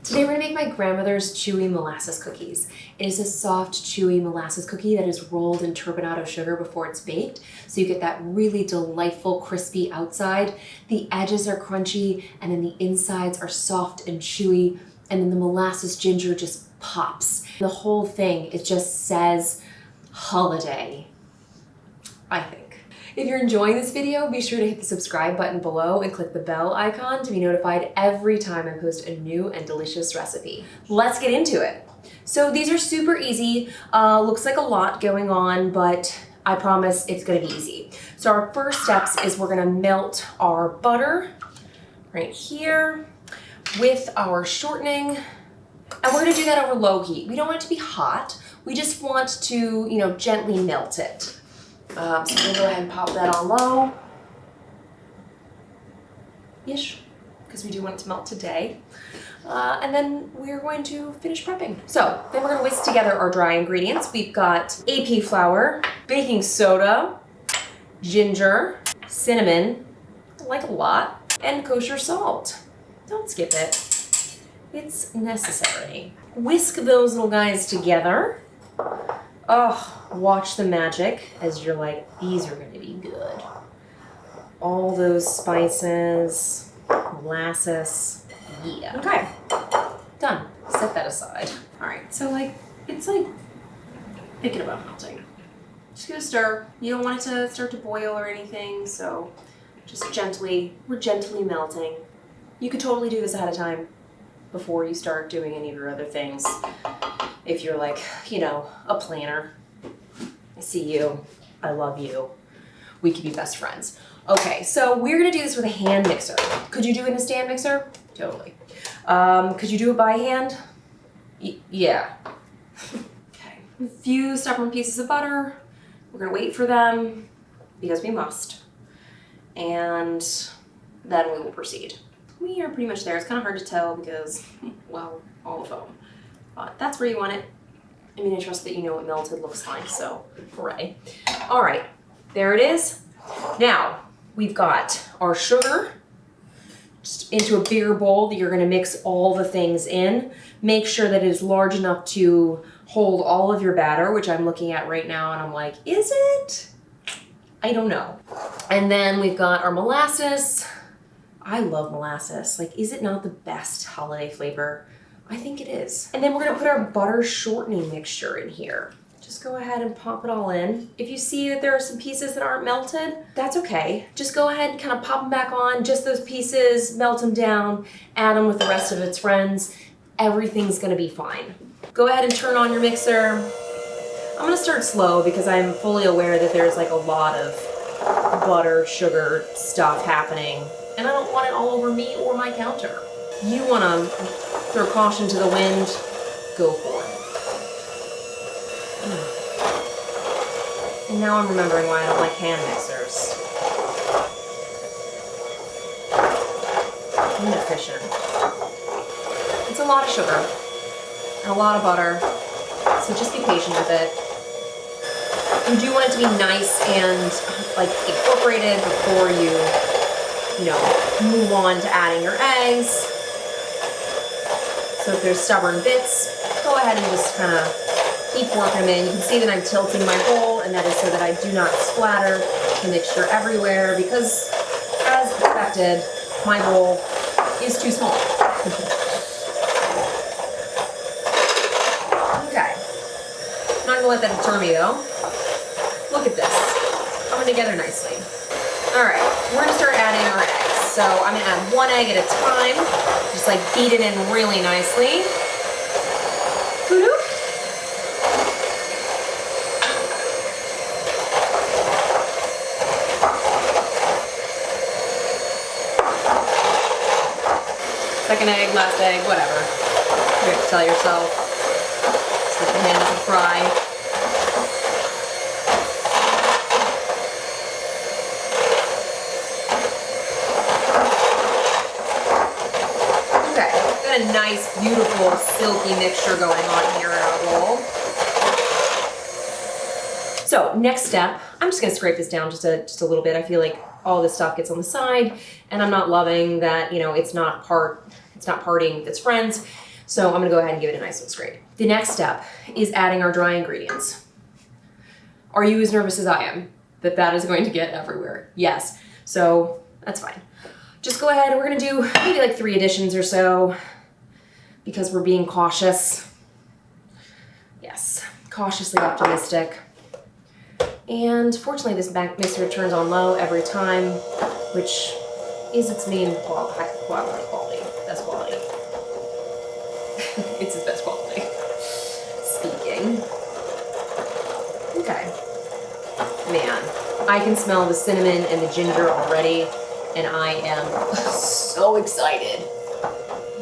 Today we're gonna make my grandmother's chewy molasses cookies. It is a soft, chewy molasses cookie that is rolled in turbinado sugar before it's baked. So you get that really delightful, crispy outside. The edges are crunchy, and then the insides are soft and chewy, and then the molasses ginger just pops. The whole thing, it just says holiday, I think. If you're enjoying this video, be sure to hit the subscribe button below and click the bell icon to be notified every time I post a new and delicious recipe. Let's get into it. So these are super easy. Looks like a lot going on, but I promise it's gonna be easy. So our first steps is we're gonna melt our butter right here with our shortening. And we're gonna do that over low heat. We don't want it to be hot. We just want to, gently melt it. So I'm gonna go ahead and pop that on low-ish, because we do want it to melt today. And then we're going to finish prepping. So then we're gonna whisk together our dry ingredients. We've got AP flour, baking soda, ginger, cinnamon, I like a lot, and kosher salt. Don't skip it. It's necessary. Whisk those little guys together. Oh, watch the magic as you're like, these are gonna be good. All those spices, molasses, yeah. Okay, done. Set that aside. All right, so it's thinking about melting. Just gonna stir. You don't want it to start to boil or anything, so just we're gently melting. You could totally do this ahead of time before you start doing any of your other things. If you're like, a planner. I see you, I love you. We could be best friends. Okay, so we're gonna do this with a hand mixer. Could you do it in a stand mixer? Totally. Could you do it by hand? Yeah. Okay, a few stubborn pieces of butter. We're gonna wait for them because we must. And then we will proceed. We are pretty much there. It's kind of hard to tell because, well, all the foam. But that's where you want it. I mean, I trust that you know what melted looks like, so hooray. All right, there it is. Now, we've got our sugar just into a bigger bowl that you're gonna mix all the things in. Make sure that it is large enough to hold all of your batter, which I'm looking at right now, and I'm like, is it? I don't know. And then we've got our molasses. I love molasses. Is it not the best holiday flavor? I think it is. And then we're gonna put our butter shortening mixture in here. Just go ahead and pop it all in. If you see that there are some pieces that aren't melted, that's okay. Just go ahead and kind of pop them back on, just those pieces, melt them down, add them with the rest of its friends. Everything's gonna be fine. Go ahead and turn on your mixer. I'm gonna start slow because I'm fully aware that there's a lot of butter, sugar stuff happening, and I don't want it all over me or my counter. You wanna throw caution to the wind, go for it. And now I'm remembering why I don't like hand mixers. Inefficient. It's a lot of sugar and a lot of butter, so just be patient with it. You do want it to be nice and incorporated before you move on to adding your eggs. So if there's stubborn bits, go ahead and just kind of keep working them in. You can see that I'm tilting my bowl, and that is so that I do not splatter the mixture everywhere because, as expected, my bowl is too small. Okay. I'm not gonna let that deter me though. Look at this, coming together nicely. All right, we're gonna start adding our eggs. So I'm gonna add one egg at a time, just beat it in really nicely. Woo-hoo. Second egg, last egg, whatever. You have to tell yourself. Just let the hand doesn't fry. A nice, beautiful, silky mixture going on here in our bowl. So next step, I'm just gonna scrape this down just a little bit. I feel like all this stuff gets on the side, and I'm not loving that, it's not parting with its friends. So I'm gonna go ahead and give it a nice little scrape. The next step is adding our dry ingredients. Are you as nervous as I am that that is going to get everywhere? Yes, so that's fine. Just go ahead, we're gonna do maybe like 3 additions or so because we're being cautious. Yes, cautiously optimistic. And fortunately this mixer turns on low every time, which is its main quality. Best quality. It's its best quality. Speaking. Okay. Man, I can smell the cinnamon and the ginger already, and I am so excited.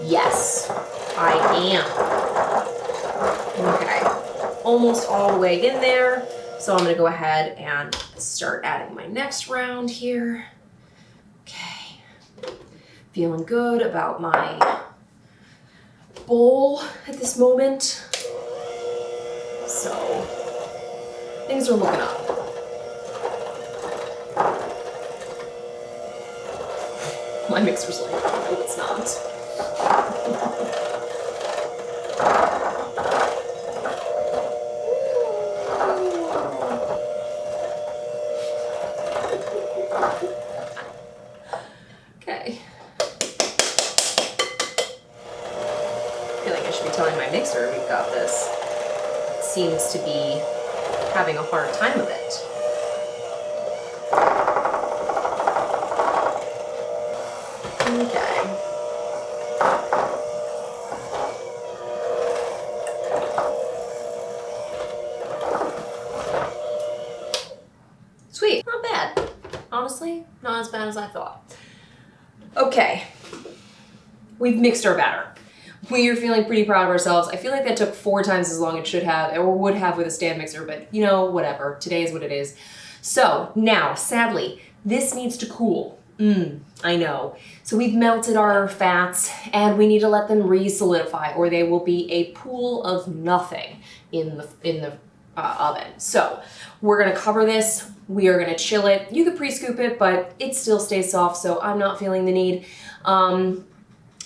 Yes, I am. Okay, almost all the way in there. So I'm gonna go ahead and start adding my next round here. Okay, feeling good about my bowl at this moment. So things are looking up. My mixer's like, no, it's not. Okay. I feel like I should be telling my mixer we've got this. It seems to be having a hard time of it. Okay. Sweet, not bad. Honestly, not as bad as I thought. Okay, we've mixed our batter. We are feeling pretty proud of ourselves. I feel like that took 4 times as long as it should have, or would have with a stand mixer, but you know, whatever. Today is what it is. So now, sadly, this needs to cool. I know. So we've melted our fats and we need to let them re-solidify or they will be a pool of nothing in the oven. So we're gonna cover this. We are gonna chill it. You could pre-scoop it, but it still stays soft, so I'm not feeling the need. And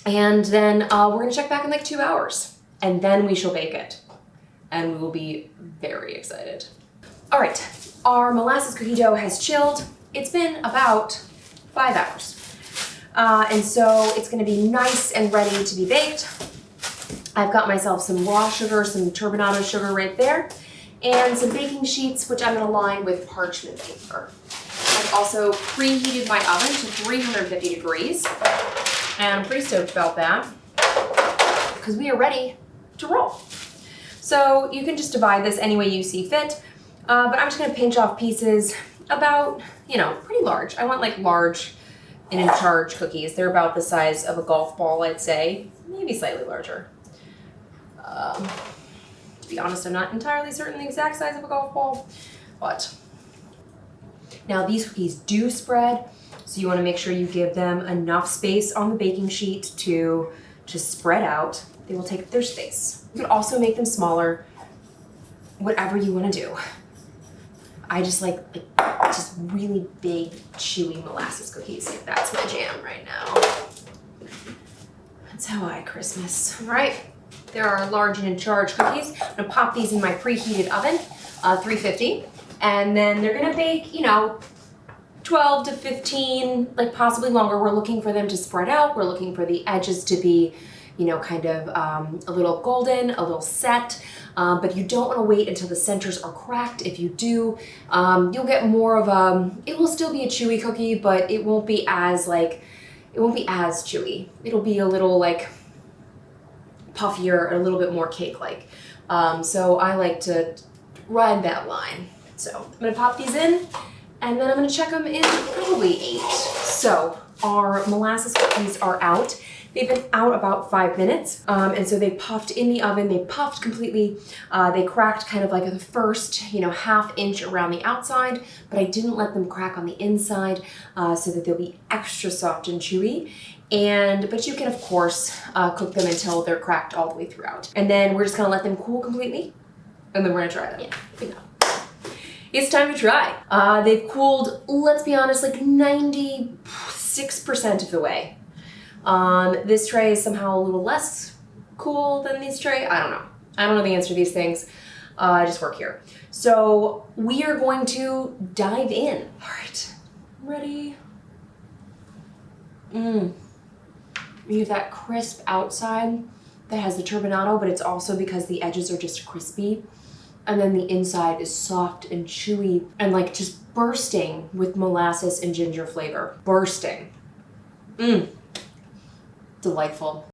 then we're gonna check back in like 2 hours and then we shall bake it. And we will be very excited. All right, our molasses cookie dough has chilled. It's been about 5 hours. And so it's gonna be nice and ready to be baked. I've got myself some raw sugar, some turbinado sugar right there, and some baking sheets, which I'm gonna line with parchment paper. I've also preheated my oven to 350 degrees, and I'm pretty stoked about that because we are ready to roll. So you can just divide this any way you see fit, but I'm just gonna pinch off pieces about, you know, pretty large. I want like large and in charge cookies. They're about the size of a golf ball, I'd say, maybe slightly larger. To be honest, I'm not entirely certain the exact size of a golf ball, but now these cookies do spread, so you want to make sure you give them enough space on the baking sheet to spread out. They will take up their space. You could also make them smaller, whatever you want to do. I just like just really big, chewy molasses cookies. That's my jam right now. That's how I Christmas. All right, there are large and in charge cookies. I'm gonna pop these in my preheated oven, 350, and then they're gonna bake, you know, 12 to 15, like possibly longer. We're looking for them to spread out. We're looking for the edges to be, you know, kind of a little golden, a little set, but you don't want to wait until the centers are cracked. If you do, you'll get more of it will still be a chewy cookie, but it won't be as chewy. It'll be a little like puffier, a little bit more cake-like. So I like to ride that line. So I'm gonna pop these in, and then I'm gonna check them in probably 8. So our molasses cookies are out. They've been out about 5 minutes, and so they puffed in the oven. They puffed completely. They cracked kind of like the first, you know, ½ inch around the outside, but I didn't let them crack on the inside so that they'll be extra soft and chewy. But you can of course cook them until they're cracked all the way throughout. And then we're just gonna let them cool completely, and then we're gonna try them. Yeah. It's time to try. They've cooled, let's be honest, like 96% of the way. This tray is somehow a little less cool than these tray? I don't know. I don't know the answer to these things. I just work here. So we are going to dive in. All right, ready? You have that crisp outside that has the turbinado, but it's also because the edges are just crispy. And then the inside is soft and chewy and like just bursting with molasses and ginger flavor. Bursting. Delightful.